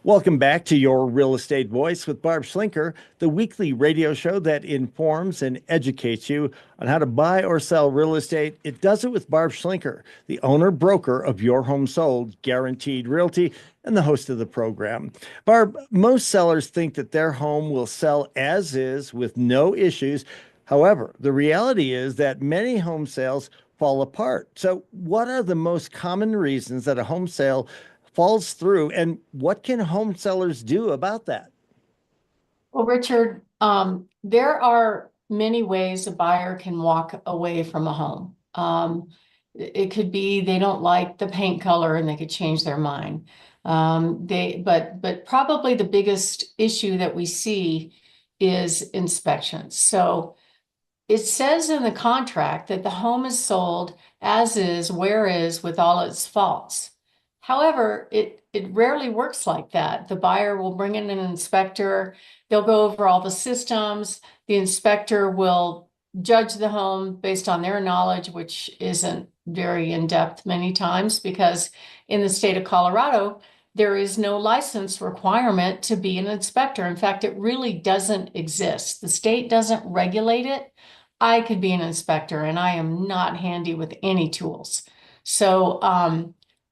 Welcome back to Your Real Estate Voice with Barb Schlinker, the weekly radio show that informs and educates you on how to buy or sell real estate. It does it with Barb Schlinker, the owner broker of Your Home Sold Guaranteed Realty and the host of the program. Barb, most sellers think that their home will sell as is with no issues. However, the reality is that many home sales fall apart. So, what are the most common reasons that a home sale falls through, and what can home sellers do about that? Well, Richard, there are many ways a buyer can walk away from a home. It could be they don't like the paint color and they could change their mind. But probably the biggest issue that we see is inspections. So it says in the contract that the home is sold as is, where is, with all its faults. However, it rarely works like that. The buyer will bring in an inspector, they'll go over all the systems, the inspector will judge the home based on their knowledge, which isn't very in-depth many times because in the state of Colorado, there is no license requirement to be an inspector. In fact, it really doesn't exist. The state doesn't regulate it. I could be an inspector and I am not handy with any tools. So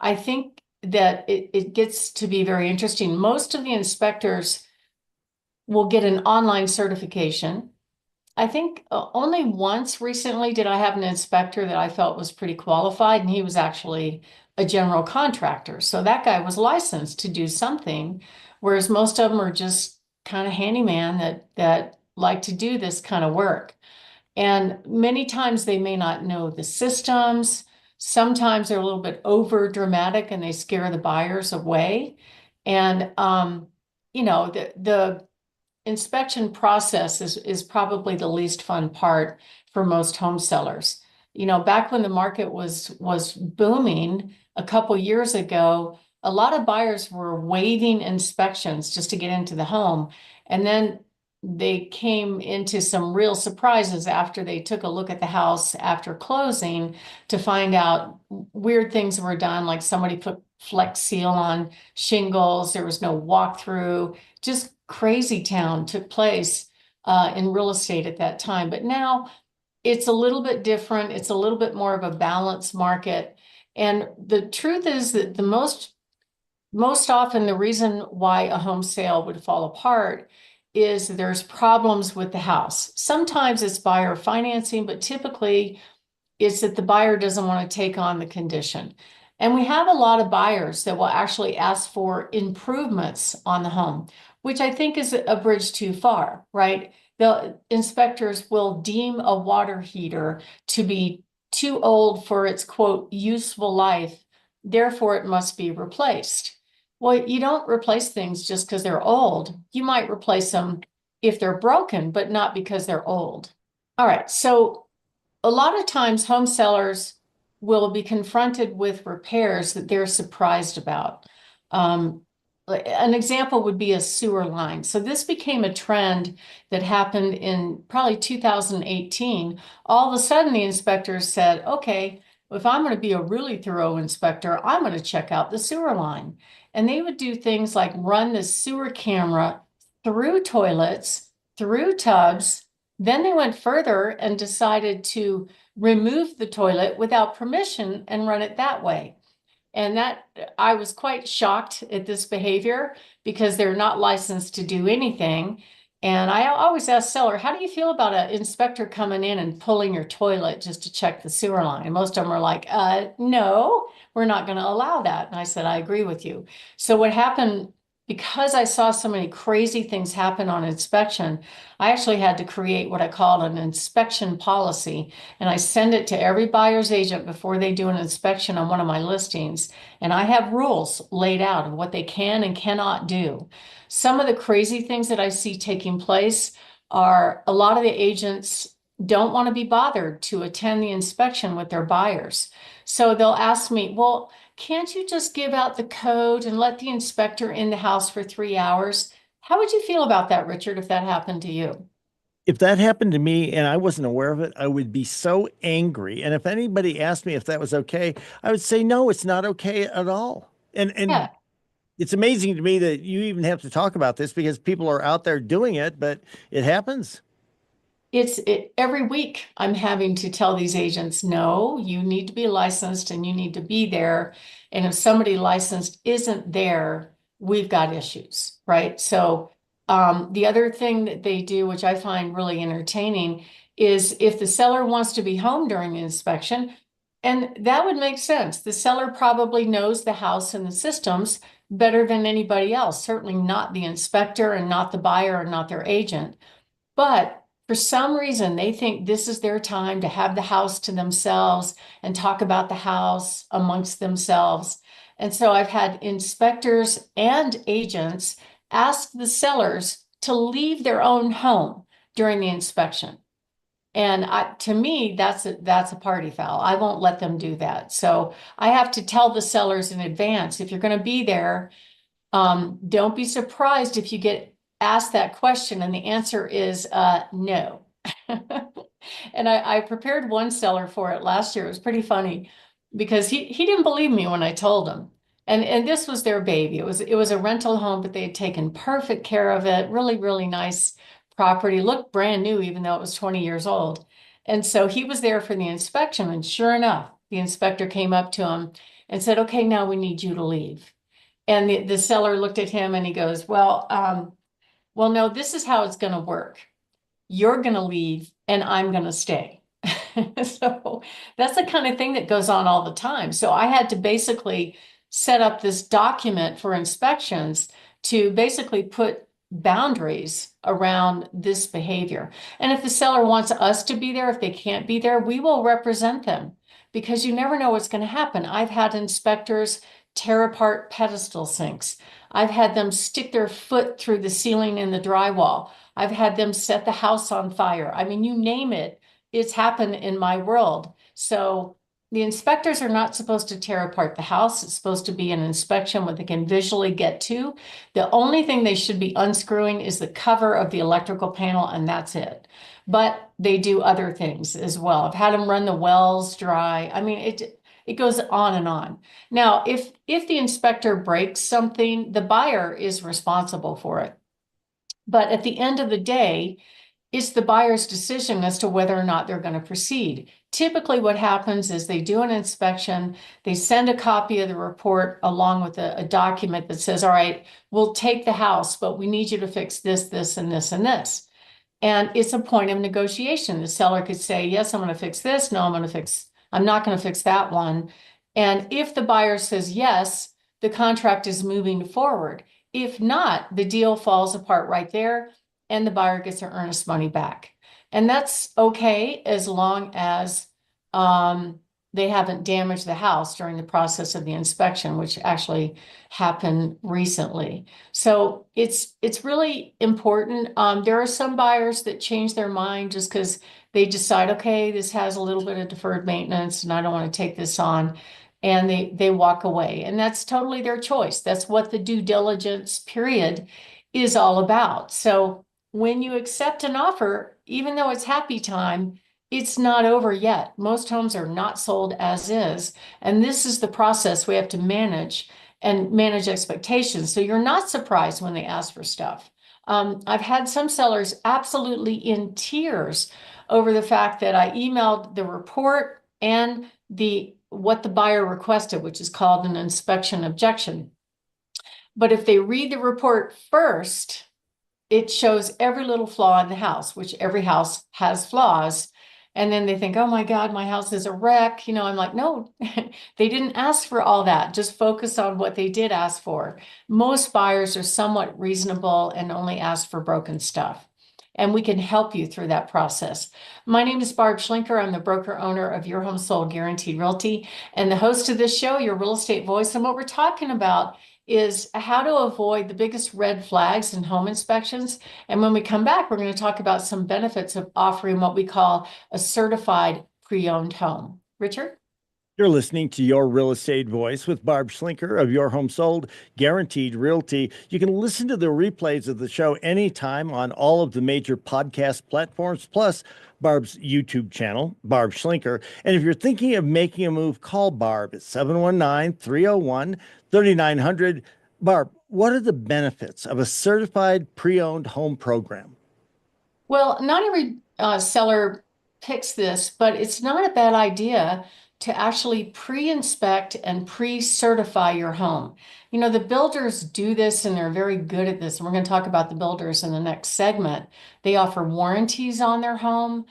I think that it gets to be very interesting. Most of the inspectors will get an online certification. I think only once recently did I have an inspector that I felt was pretty qualified, and he was actually a general contractor. So that guy was licensed to do something, whereas most of them are just kind of handyman that like to do this kind of work. And many times they may not know the systems. Sometimes they're a little bit over dramatic and they scare the buyers away. And the inspection process is probably the least fun part for most home sellers. Back when the market was booming a couple years ago, a lot of buyers were waiving inspections just to get into the home. And then they came into some real surprises after they took a look at the house after closing to find out weird things were done, like somebody put Flex Seal on shingles, there was no walkthrough, just crazy town took place in real estate at that time. But now it's a little bit different. It's a little bit more of a balanced market. And the truth is that the most often the reason why a home sale would fall apart is there's problems with the house. Sometimes it's buyer financing, but typically it's that the buyer doesn't want to take on the condition. And we have a lot of buyers that will actually ask for improvements on the home, which I think is a bridge too far, right? The inspectors will deem a water heater to be too old for its quote useful life, therefore it must be replaced. Well, you don't replace things just because they're old. You might replace them if they're broken, but not because they're old. All right, so a lot of times home sellers will be confronted with repairs that they're surprised about. An example would be a sewer line. So this became a trend that happened in probably 2018. All of a sudden, the inspectors said, okay, if I'm going to be a really thorough inspector, I'm going to check out the sewer line. And they would do things like run the sewer camera through toilets, through tubs. Then they went further and decided to remove the toilet without permission and run it that way. And that I was quite shocked at this behavior because they're not licensed to do anything. And I always ask seller, how do you feel about an inspector coming in and pulling your toilet just to check the sewer line? And most of them are like, no, we're not going to allow that. And I said, I agree with you. So what happened, because I saw so many crazy things happen on inspection, I actually had to create what I called an inspection policy. And I send it to every buyer's agent before they do an inspection on one of my listings. And I have rules laid out of what they can and cannot do. Some of the crazy things that I see taking place are a lot of the agents don't want to be bothered to attend the inspection with their buyers. So they'll ask me, well, can't you just give out the code and let the inspector in the house for 3 hours? How would you feel about that, Richard, if that happened to you? If that happened to me and I wasn't aware of it, I would be so angry. And if anybody asked me if that was okay, I would say, no, it's not okay at all. And Yeah. It's amazing to me that you even have to talk about this because people are out there doing it, but it happens. Every week I'm having to tell these agents, no, you need to be licensed and you need to be there. And if somebody licensed isn't there, we've got issues, right? So the other thing that they do, which I find really entertaining, is if the seller wants to be home during the inspection, and that would make sense. The seller probably knows the house and the systems better than anybody else, certainly not the inspector and not the buyer and not their agent. But for some reason, they think this is their time to have the house to themselves and talk about the house amongst themselves. And so I've had inspectors and agents ask the sellers to leave their own home during the inspection. And to me, that's a party foul. I won't let them do that. So I have to tell the sellers in advance, if you're going to be there, don't be surprised if you get asked that question and the answer is no. And I prepared one seller for it last year. It was pretty funny because he didn't believe me when I told him. And this was their baby. It was a rental home, but they had taken perfect care of it. Really, really nice property. Looked brand new, even though it was 20 years old. And so he was there for the inspection. And sure enough, the inspector came up to him and said, okay, now we need you to leave. And the seller looked at him and he goes, well, no, this is how it's going to work. You're going to leave and I'm going to stay. So that's the kind of thing that goes on all the time. So I had to basically set up this document for inspections to basically put boundaries around this behavior. And if the seller wants us to be there, if they can't be there, we will represent them because you never know what's going to happen. I've had inspectors tear apart pedestal sinks. I've had them stick their foot through the ceiling in the drywall. I've had them set the house on fire. I mean, you name it, it's happened in my world. So the inspectors are not supposed to tear apart the house. It's supposed to be an inspection where they can visually get to. The only thing they should be unscrewing is the cover of the electrical panel, and that's it. But they do other things as well. I've had them run the wells dry. I mean, it goes on and on. Now, if the inspector breaks something, the buyer is responsible for it. But at the end of the day, it's the buyer's decision as to whether or not they're going to proceed. Typically, what happens is they do an inspection, they send a copy of the report along with a document that says, all right, we'll take the house, but we need you to fix this, this, and this, and this. And it's a point of negotiation. The seller could say, yes, I'm going to fix this. No, I'm not going to fix that one. And if the buyer says yes, the contract is moving forward. If not, the deal falls apart right there and the buyer gets their earnest money back. And that's okay as long as they haven't damaged the house during the process of the inspection, which actually happened recently. So it's really important. There are some buyers that change their mind just because they decide, okay, this has a little bit of deferred maintenance and I don't want to take this on. And they walk away. And that's totally their choice. That's what the due diligence period is all about. So when you accept an offer, even though it's happy time, it's not over yet. Most homes are not sold as is. And this is the process we have to manage and manage expectations. So you're not surprised when they ask for stuff. I've had some sellers absolutely in tears over the fact that I emailed the report and what the buyer requested, which is called an inspection objection. But if they read the report first, it shows every little flaw in the house, which every house has flaws. And then they think, oh my God, my house is a wreck. I'm like, no, they didn't ask for all that. Just focus on what they did ask for. Most buyers are somewhat reasonable and only ask for broken stuff. And we can help you through that process. My name is Barb Schlinker. I'm the broker owner of Your Home Sold Guaranteed Realty and the host of this show, Your Real Estate Voice. And what we're talking about is how to avoid the biggest red flags in home inspections. And when we come back, we're going to talk about some benefits of offering what we call a certified pre-owned home. Richard? You're listening to Your Real Estate Voice with Barb Schlinker of Your Home Sold Guaranteed Realty. You can listen to the replays of the show anytime on all of the major podcast platforms, plus Barb's YouTube channel, Barb Schlinker. And if you're thinking of making a move, call Barb at 719-301-3900. Barb, what are the benefits of a certified pre-owned home program? Well, not every seller picks this, but it's not a bad idea to actually pre-inspect and pre-certify your home. You know, the builders do this and they're very good at this. And we're going to talk about the builders in the next segment. They offer warranties on their home.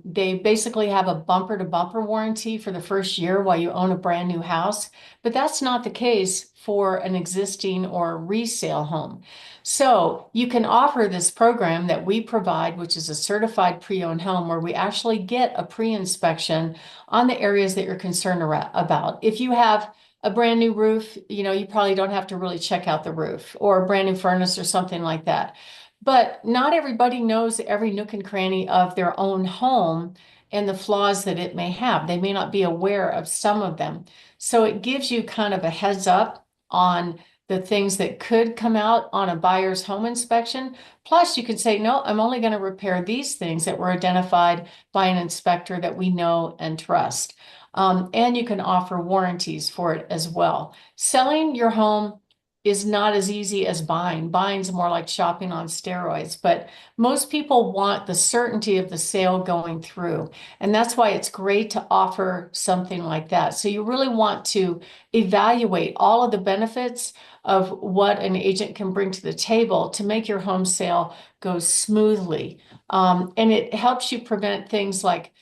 They basically have a bumper to bumper warranty for the first year while you own a brand new house. But that's not the case for an existing or resale home. So you can offer this program that we provide, which is a certified pre-owned home, where we actually get a pre-inspection on the areas that you're concerned about. If you have a brand new roof, you know, you probably don't have to really check out the roof, or a brand new furnace or something like that. But not everybody knows every nook and cranny of their own home and the flaws that it may have. They may not be aware of some of them. So it gives you kind of a heads up on the things that could come out on a buyer's home inspection. Plus, you could say, no, I'm only going to repair these things that were identified by an inspector that we know and trust. And you can offer warranties for it as well. Selling your home is not as easy as buying. Buying's more like shopping on steroids, but most people want the certainty of the sale going through. And that's why it's great to offer something like that. So you really want to evaluate all of the benefits of what an agent can bring to the table to make your home sale go smoothly. And it helps you prevent things like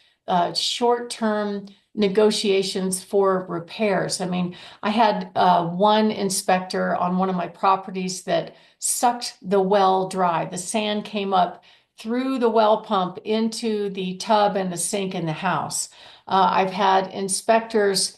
short-term negotiations for repairs. I mean, I had one inspector on one of my properties that sucked the well dry. The sand came up through the well pump into the tub and the sink in the house. I've had inspectors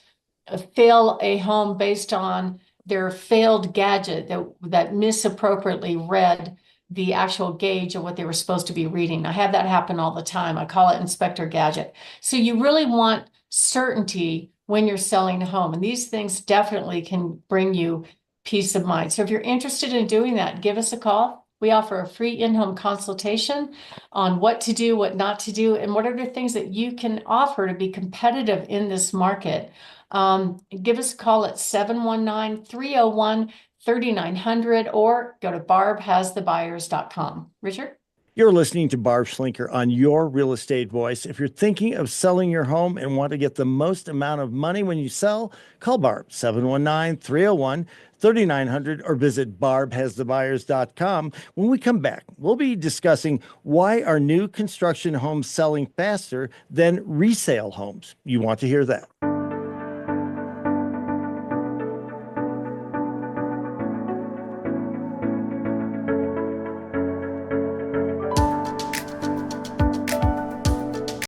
fail a home based on their failed gadget that misappropriately read the actual gauge of what they were supposed to be reading. I have that happen all the time. I call it Inspector Gadget. So you really want certainty when you're selling a home. And these things definitely can bring you peace of mind. So if you're interested in doing that, give us a call. We offer a free in-home consultation on what to do, what not to do, and what are the things that you can offer to be competitive in this market. Give us a call at 719-301-3900 or go to barbhasthebuyers.com. Richard? You're listening to Barb Schlinker on Your Real Estate Voice. If you're thinking of selling your home and want to get the most amount of money when you sell, call Barb 719-301-3900 or visit barbhasthebuyers.com. When we come back, we'll be discussing why are new construction homes selling faster than resale homes. You want to hear that.